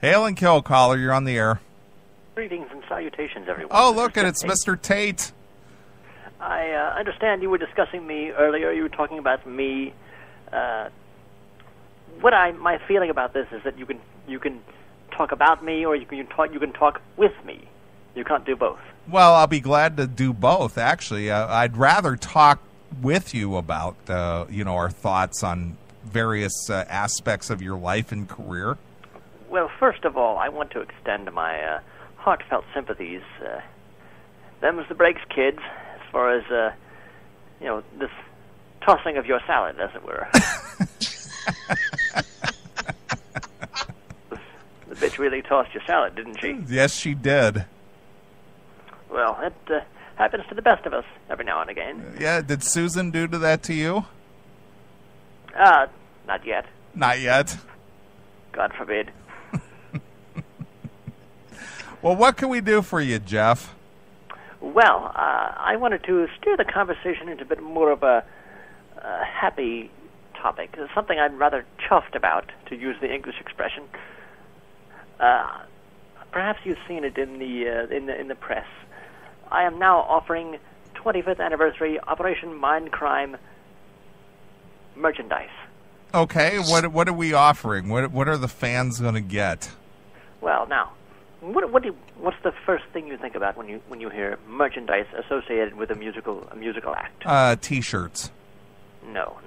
Hail and kill, caller. You're on the air. Greetings and salutations, everyone. Oh, look, and it's Mr. Tate. I understand you were discussing me earlier. You were talking about me. My feeling about this is that you can talk about me, or you can talk with me. You can't do both. Well, I'll be glad to do both. Actually, I'd rather talk with you about our thoughts on various aspects of your life and career. Well, first of all, I want to extend my heartfelt sympathies. Them's the breaks, kids, as far as, this tossing of your salad, as it were. The bitch really tossed your salad, didn't she? Yes, she did. Well, it happens to the best of us every now and again. Yeah, did Susan do that to you? Not yet. Not yet? God forbid. Well, what can we do for you, Jeff? Well, I wanted to steer the conversation into a bit more of a happy topic, something I'm rather chuffed about, to use the English expression. Perhaps you've seen it in the press. I am now offering 25th anniversary Operation Mindcrime merchandise. Okay, what are we offering? What are the fans going to get? Well, now, what's the first thing you think about when you hear merchandise associated with a musical act? T-shirts. No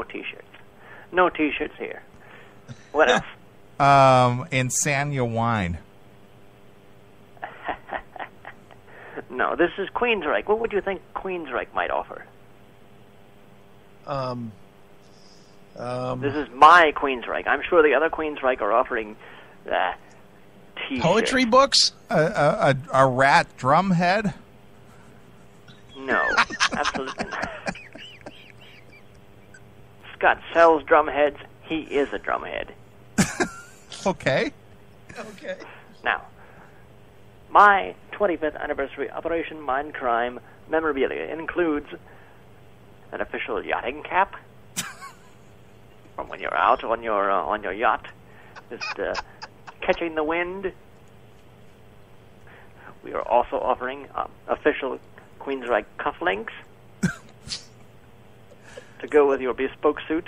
T-shirts. No T-shirts here. What else? Insania wine. No, this is Queensryche. What would you think Queensryche might offer? This is my Queensryche. I'm sure the other Queensryche are offering T-shirts. Poetry books? A rat drumhead? No, absolutely not. Scott sells drumheads. He is a drumhead. Okay. Now, my 25th anniversary Operation Mindcrime memorabilia includes an official yachting cap from when you're out on your yacht, just catching the wind. We are also offering official Queensryche cufflinks to go with your bespoke suit.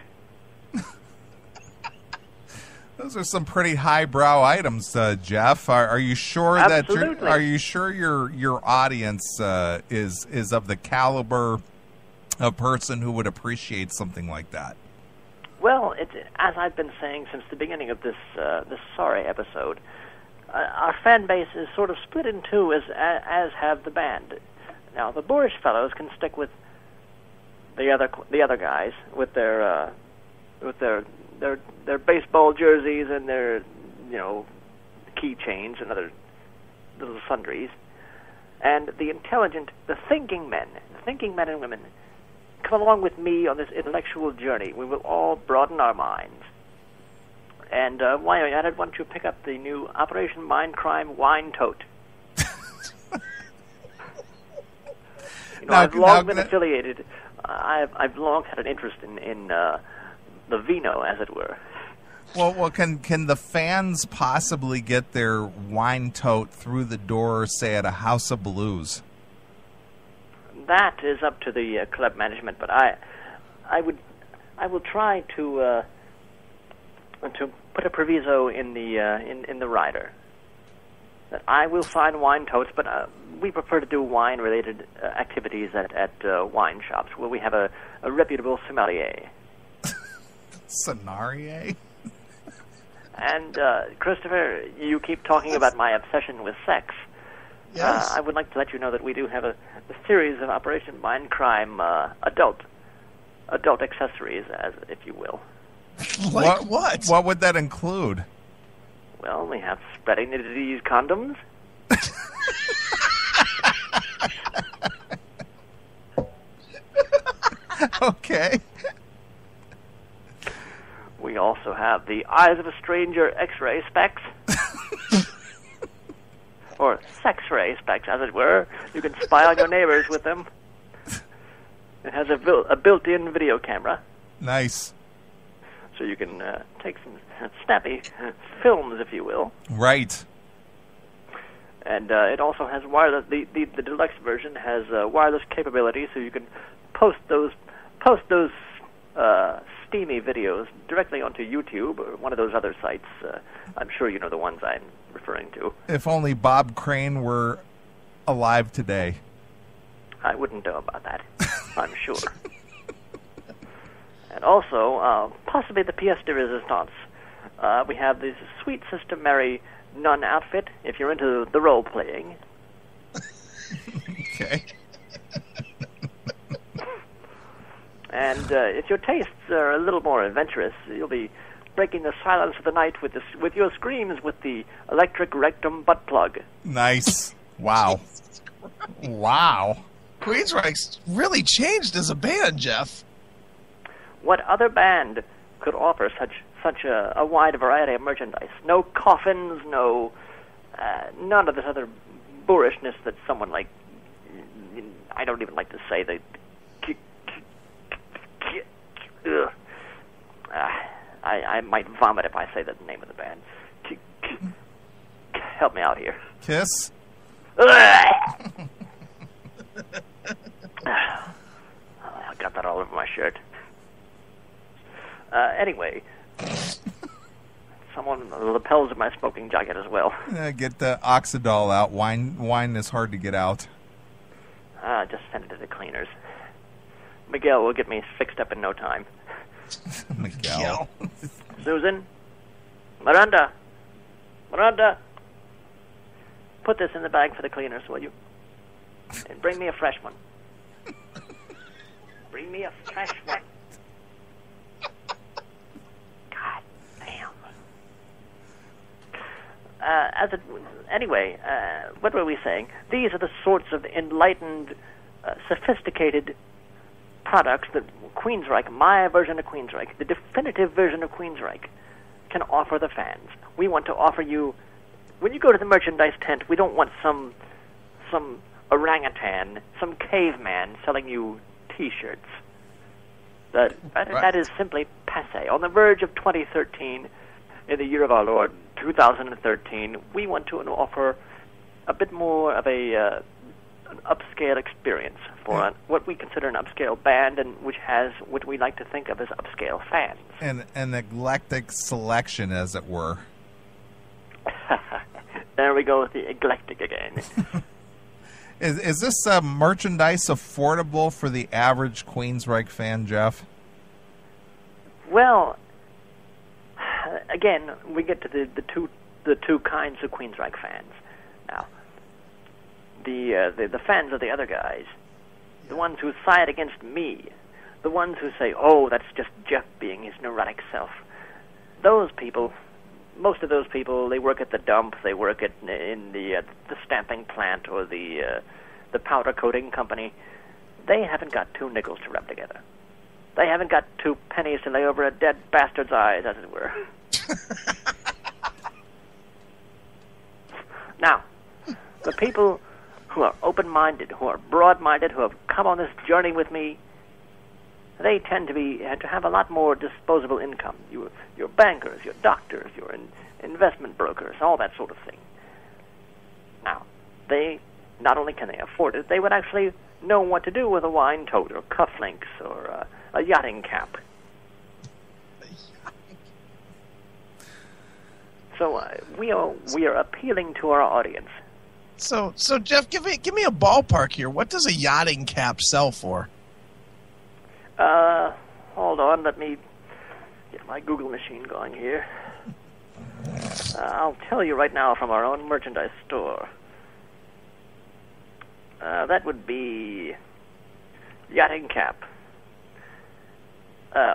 Those are some pretty highbrow items, Jeff. Are you sure Absolutely. Are you sure your audience is of the caliber of person who would appreciate something like that? Well, as I've been saying since the beginning of this sorry episode, our fan base is sort of split in two, as have the band. Now, the boorish fellows can stick with the other guys with their baseball jerseys and their keychains and other little sundries, and the intelligent, the thinking men and women come along with me on this intellectual journey. We will all broaden our minds. And while you're at it, why don't you pick up the new Operation Mindcrime wine tote? I've long been affiliated. I've long had an interest in the vino, as it were. Well, can the fans possibly get their wine tote through the door, say, at a House of Blues? That is up to the club management, but I will try to put a proviso in the rider that I will sign wine totes, but we prefer to do wine-related activities at wine shops where we have a reputable sommelier. Sommelier? And Christopher, you keep talking about my obsession with sex. Yes. I would like to let you know that we do have a series of Operation Mindcrime adult accessories, as if you will. Like what? What would that include? Well, we have spreading the disease condoms. Okay. We also have the Eyes of a Stranger X-ray specs. Or sex-ray specs, as it were. You can spy on your neighbors with them. It has a built-in video camera. Nice. so you can take some snappy films, if you will. Right. And it also has wireless. The deluxe version has wireless capability, so you can post those steamy videos directly onto YouTube or one of those other sites. I'm sure you know the ones I'm referring to. If only Bob Crane were alive today. I wouldn't know about that, I'm sure. And also, possibly the pièce de résistance. We have this sweet Sister Mary nun outfit, if you're into the role-playing. Okay. And if your tastes are a little more adventurous, you'll be breaking the silence of the night with your screams with the electric rectum butt plug. Nice. Wow. Wow. Queensryche's really changed as a band, Jeff. What other band could offer such a wide variety of merchandise? No coffins, no none of this other boorishness that someone like, I don't even like to say the. I might vomit if I say the name of the band. Help me out here. Kiss? I got that all over my shirt. Anyway, someone the lapels of my smoking jacket as well. Get the Oxidol out. Wine is hard to get out. Just send it to the cleaners. Miguel will get me fixed up in no time. Miguel. Susan? Miranda, put this in the bag for the cleaners, will you? And bring me a fresh one. Bring me a fresh one. God damn. Anyway, what were we saying? These are the sorts of enlightened, sophisticated products that Queensryche, my version of Queensryche, the definitive version of Queensryche, can offer the fans. We want to offer you, when you go to the merchandise tent, we don't want some orangutan, some caveman selling you T-shirts. That is simply passé. On the verge of 2013, in the year of our Lord, 2013, we want to offer a bit more of an upscale experience for what we consider an upscale band, and which has what we like to think of as upscale fans. An eclectic selection, as it were. There we go with the eclectic again. Is this merchandise affordable for the average Queensryche fan, Jeff? Well, again, we get to the two kinds of Queensryche fans. Now, the fans of the other guys, the ones who side against me, the ones who say, "Oh, that's just Jeff being his neurotic self." Those people, most of those people, they work at the dump, they work in the stamping plant or the powder coating company. They haven't got two nickels to rub together. They haven't got two pennies to lay over a dead bastard's eyes, as it were. Now, the people who are open-minded, who are broad-minded, who have come on this journey with me, they tend to have a lot more disposable income. Your bankers, your doctors, your investment brokers, all that sort of thing. Now, they not only can they afford it, they would actually know what to do with a wine tote or cufflinks or a yachting cap. So we are appealing to our audience. So Jeff, give me a ballpark here. What does a yachting cap sell for? Hold on, let me get my Google machine going here. I'll tell you right now from our own merchandise store. That would be yachting cap.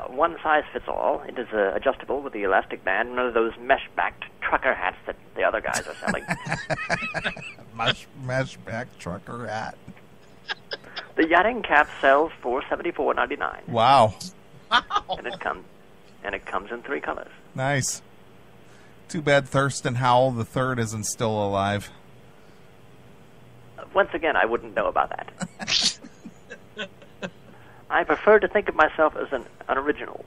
One size fits all. It is adjustable with the elastic band. None of those mesh-backed trucker hats that the other guys are selling. Mesh-backed trucker hat. The yachting cap sells for $74.99. Wow. And it comes in 3 colors. Nice. Too bad Thurston Howell III isn't still alive. Once again, I wouldn't know about that. I prefer to think of myself as an original.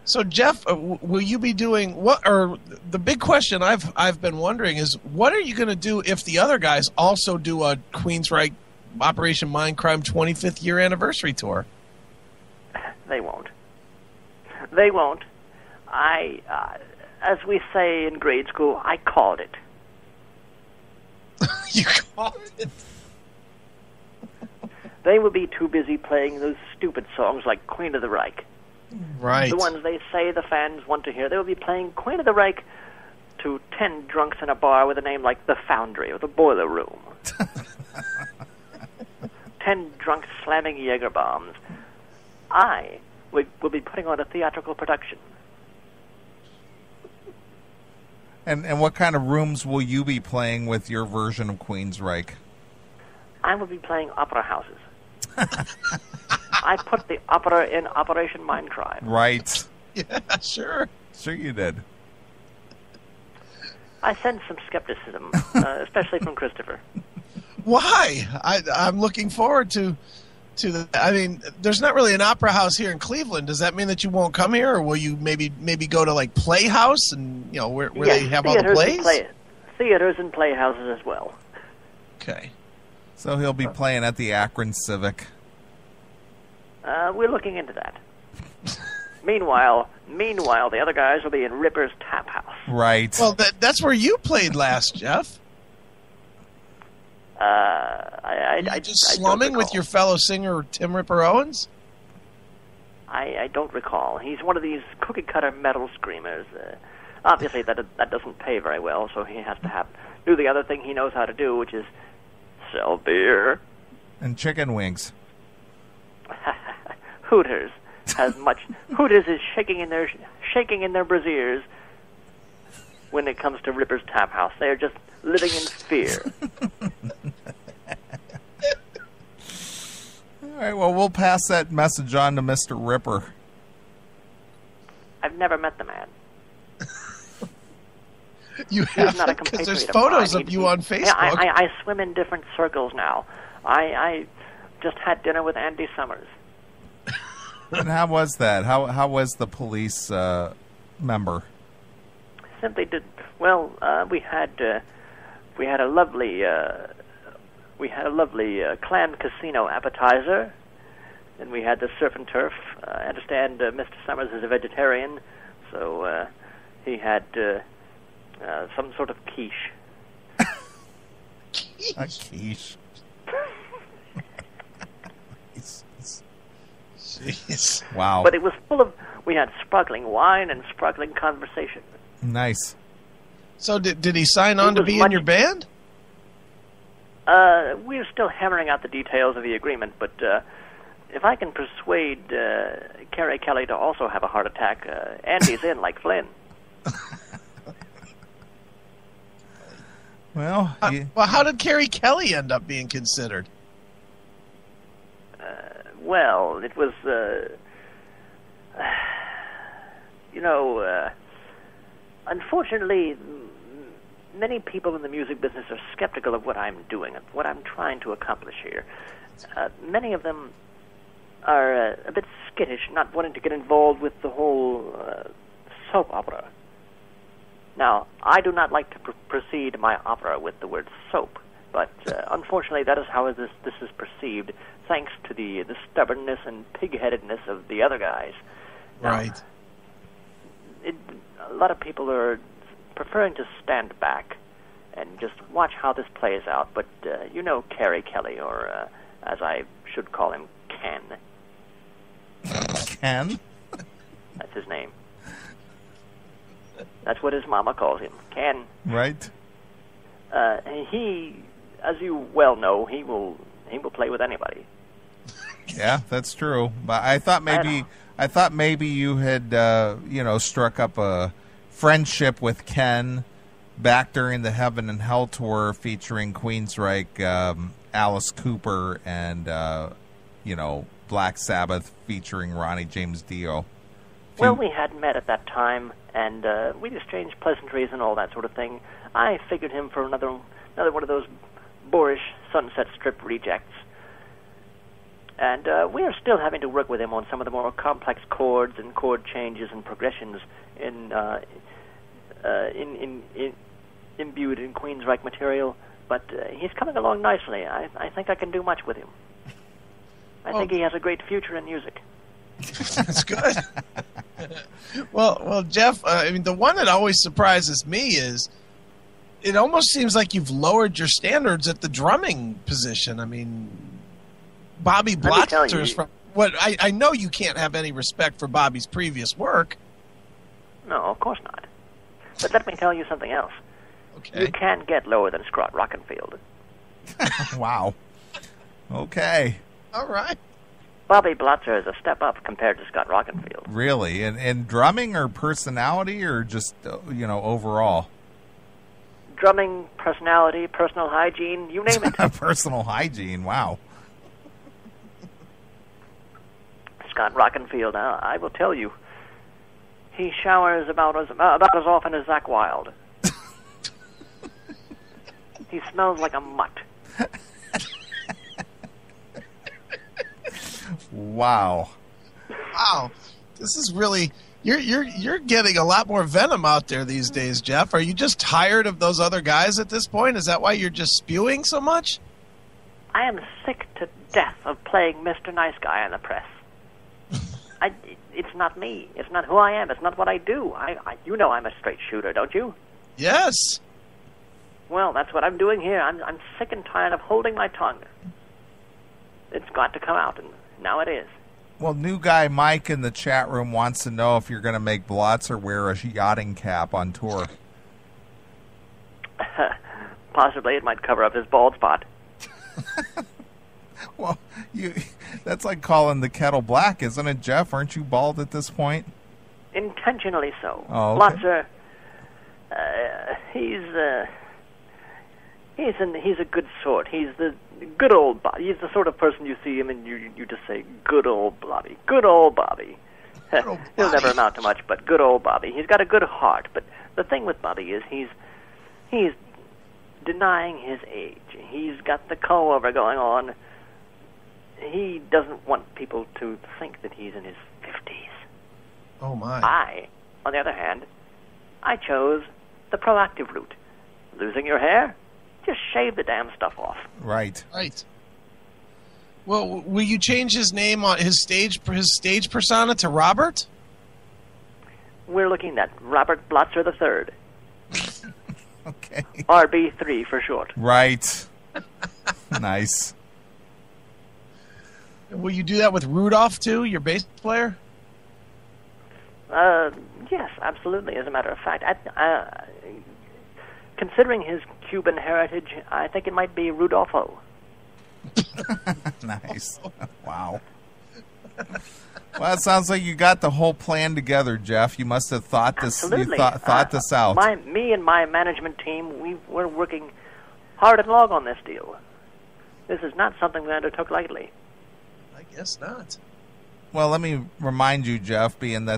So Jeff, will you be doing what? Or the big question I've been wondering is, what are you going to do if the other guys also do a Queensryche Operation Mindcrime 25th year anniversary tour? They won't. They won't. As we say in grade school, I called it. You called it? They will be too busy playing those stupid songs like Queen of the Reich. Right. The ones they say the fans want to hear. They will be playing Queen of the Reich to 10 drunks in a bar with a name like The Foundry or The Boiler Room. 10 drunks slamming Jaeger bombs. I will be putting on a theatrical production. And what kind of rooms will you be playing with your version of Queensryche? I will be playing opera houses. I put the opera in Operation Mindcrime. Right. Yeah, sure. Sure you did. I sense some skepticism, especially from Christopher. Why? I'm looking forward to the. I mean, there's not really an opera house here in Cleveland. Does that mean that you won't come here, or will you maybe go to like Playhouse and where Yes, they have all the plays? Theaters and playhouses as well. Okay. So he'll be playing at the Akron Civic. We're looking into that. Meanwhile, the other guys will be in Ripper's Tap House. Right. Well, that's where you played last, Jeff. I just I slumming don't with recall. your fellow singer Tim Ripper Owens? I don't recall. He's one of these cookie-cutter metal screamers. Obviously, that doesn't pay very well, so he has to do the other thing he knows how to do, which is sell beer. And chicken wings. Hooters has much. Hooters is shaking in their brassieres when it comes to Ripper's Tap House. They are just living in fear. All right, well, we'll pass that message on to Mr. Ripper. I've never met the man. You He's not a have, because there's compatriot photos mine. of you on Facebook. Yeah, I swim in different circles now. I just had dinner with Andy Summers. And how was that? How was the police member? Simply did well. We had a lovely clam casino appetizer, and we had the surf and turf. I understand Mr. Summers is a vegetarian, so he had some sort of quiche. A quiche. Jeez. Wow. But it was full of. We had sparkling wine and sparkling conversation. Nice. So did he sign on It to was be in much- your band? We're still hammering out the details of the agreement, but if I can persuade Carrie Kelly to also have a heart attack, Andy's in like Flynn. Well, Well, how did Carrie Kelly end up being considered? Well, it was, unfortunately, many people in the music business are skeptical of what I'm doing, of what I'm trying to accomplish here. Many of them are a bit skittish, not wanting to get involved with the whole soap opera. Now, I do not like to precede my opera with the word soap, but unfortunately that is how this is perceived, thanks to the stubbornness and pig-headedness of the other guys. Now, Right. A lot of people are preferring to stand back and just watch how this plays out, but Carrie Kelly, or as I should call him, Ken. Ken? That's his name. That's what his mama calls him, Ken. Right. He, as you well know, he will play with anybody. Yeah, that's true. But I thought maybe you had struck up a friendship with Ken back during the Heaven and Hell tour featuring Queensryche, Alice Cooper, and Black Sabbath featuring Ronnie James Dio. Well, we had met at that time, and we'd exchanged pleasantries and all that sort of thing. I figured him for another one of those boorish Sunset Strip rejects. And we are still having to work with him on some of the more complex chords and chord changes and progressions imbued in Queensryche material. But he's coming along nicely. I think I can do much with him. I think he has a great future in music. That's good. Well, Jeff, I mean, the one that always surprises me is it almost seems like you've lowered your standards at the drumming position. I mean, Bobby Blotzer's from what I know you can't have any respect for Bobby's previous work. No, of course not. But let me tell you something else. Okay. You can get lower than Scott Rockenfield. Wow. Okay. All right. Bobby Blotzer is a step up compared to Scott Rockenfield. Really? And drumming or personality or just, overall? Drumming, personality, personal hygiene, you name it. Personal hygiene, wow. Scott Rockenfield, I will tell you, he showers about as often as Zach Wilde. He smells like a mutt. Wow. Wow. This is really you're getting a lot more venom out there these days, Jeff. Are you just tired of those other guys at this point? Is that why you're just spewing so much? I am sick to death of playing Mr. Nice Guy in the press. It's not me. It's not who I am. It's not what I do. You know I'm a straight shooter, don't you? Yes. Well, that's what I'm doing here. I'm sick and tired of holding my tongue. It's got to come out, and now it is. Well, new guy Mike in the chat room wants to know if you're going to make Blotzer wear a yachting cap on tour. Possibly. It might cover up his bald spot. Well, that's like calling the kettle black, isn't it, Jeff? Aren't you bald at this point? Intentionally so. Oh, okay. Blotzer, he's a good sort. He's the good old Bobby. He's the sort of person you see him and you just say, good old Bobby. Good old Bobby. Good old Bobby. He'll never amount to much, but good old Bobby. He's got a good heart, but the thing with Bobby is he's denying his age. He's got the comb-over going on. He doesn't want people to think that he's in his 50s. Oh, my. I, on the other hand, I chose the proactive route. Losing your hair? Just shave the damn stuff off. Right. Right. Well, will you change his name on his stage persona to Robert? We're looking at Robert Blotzer III. Okay. RB3 for short. Right. Nice. Will you do that with Rudolph, too, your bass player? Yes, absolutely. As a matter of fact, considering his Cuban heritage, I think it might be Rudolfo. Nice. Wow. Well, it sounds like you got the whole plan together, Jeff. You must have thought this. Absolutely. You thought this out. Me and my management team, we're working hard and long on this deal. This is not something we undertook lightly. I guess not. Well, let me remind you, Jeff, being the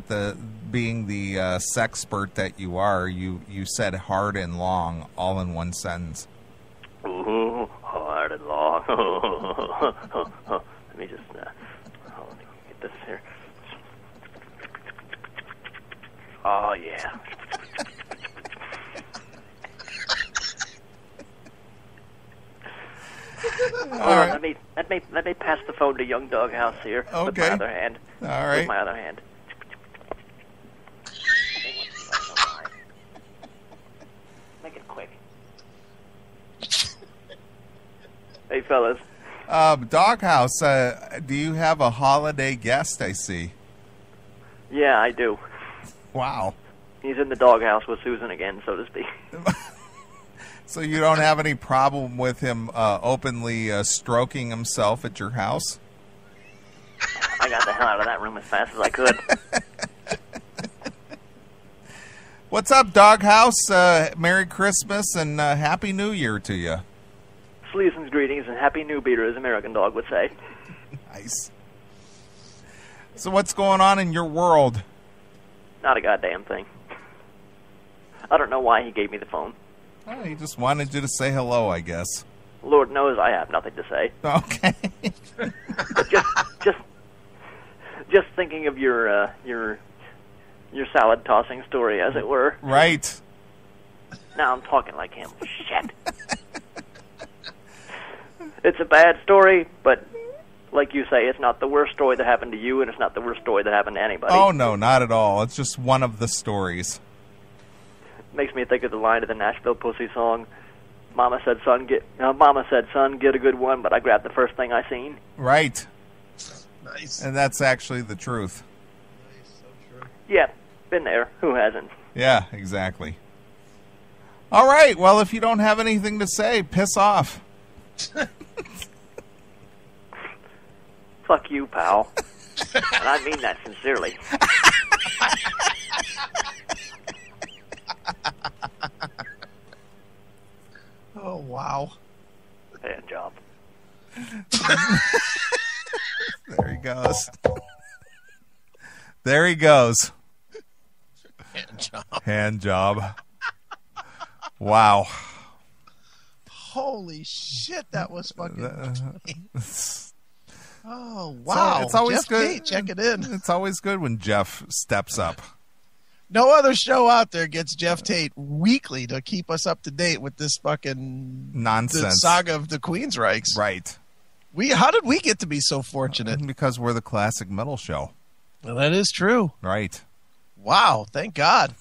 sexpert that you are, you said hard and long all in one sentence. Ooh, hard and long. Let me just let me get this here. Oh yeah. All right. Let me pass the phone to Young Doghouse here. Okay. With my other hand. All right. With my other hand. Make it quick. Hey, fellas. Doghouse, do you have a holiday guest, I see? Yeah, I do. Wow. He's in the doghouse with Susan again, so to speak. So you don't have any problem with him openly stroking himself at your house? I got the hell out of that room as fast as I could. What's up, Doghouse? Merry Christmas and Happy New Year to you. Sleason's greetings and Happy New Beer, as American Dog would say. Nice. So what's going on in your world? Not a goddamn thing. I don't know why he gave me the phone. Oh, he just wanted you to say hello, I guess. Lord knows I have nothing to say. Okay. But just thinking of your salad tossing story, as it were. Right. Now I'm talking like him. Shit. It's a bad story, but like you say, it's not the worst story that happened to you, and it's not the worst story that happened to anybody. Oh, no, not at all. It's just one of the stories. Makes me think of the line of the Nashville Pussy song. Mama said, son, get a good one, but I grabbed the first thing I seen. Right. Nice. And that's actually the truth. Nice. So true. Yeah, been there. Who hasn't? Yeah, exactly. All right. Well, if you don't have anything to say, piss off. Fuck you, pal. And I mean that sincerely. Oh, wow. Hand job. There he goes. There he goes. Hand job. Hand job. Wow. Holy shit, that was fucking funny. Oh, So wow. it's always Jeff good. Tate, check it in. It's always good when Jeff steps up. No other show out there gets Jeff Tate weekly to keep us up to date with this fucking Nonsense. the saga of the Queensryches. Right. How did we get to be so fortunate? Because we're the classic metal show. Well, that is true. Right. Wow, thank God.